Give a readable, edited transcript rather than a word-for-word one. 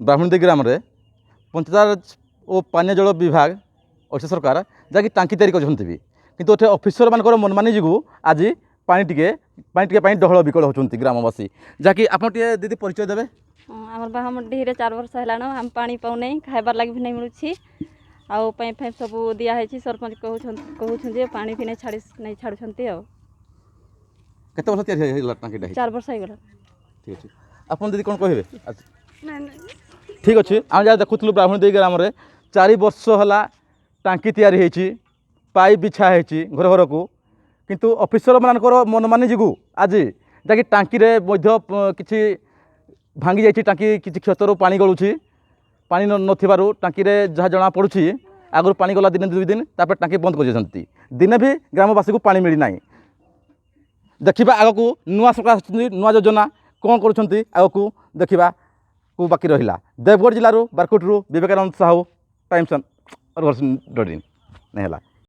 ब्राह्मणदी ग्राम रे पंचायत और पानीय जल विभाग ओडिशा सरकार जहाँकि टांकी तैयारी करछन्ती भी किंतु एठे ऑफिसर मानकर मनमानी जोगु आज पानी टिके डहल विकल होचन्ती ग्रामवासी जहाँकि आपन टिके दीदी परिचय देबे। आमर बाहामडी 4 वर्ष हेलाण हम पानी पाऊ नहीं खाइबार लगी भी नहीं मिलुछि आउ पाइप फाइप सब दिया है सरपंच कहउछन जे पानी भी नहीं छाड़ुछन्ती आ केते वर्ष तैयारी हेला टांकी ढाई 4 वर्ष हेगला। ठीक अछि आपन दीदी कोन कहबे। ठीक अच्छे आम जहाँ देखुलु ब्राह्मणदी ग्राम में 4 वर्ष है टांकी तैयारी होती पाइप बिछा होती घर घर को किंतु ऑफिसर मानकर मनमानी जोगु आज जहाँकि टांकी किसी भांगी जाइए टांकी किसी क्षतर पानी गलुची पानी नथिबारु टांकी जहाँ जना पड़ुछि आगु पानी गला दिन 2 दिन तापर टांकी बंद कर दिने भी ग्रामवासी को पानी मिली ना। देखा आग को नुआ सरकार नुआ योजना कौन कर आग को देखा को बाकी रहा। देवगढ़ जिलूर बारकोटू विवेकानंद साहू टाइम्स नहीं है।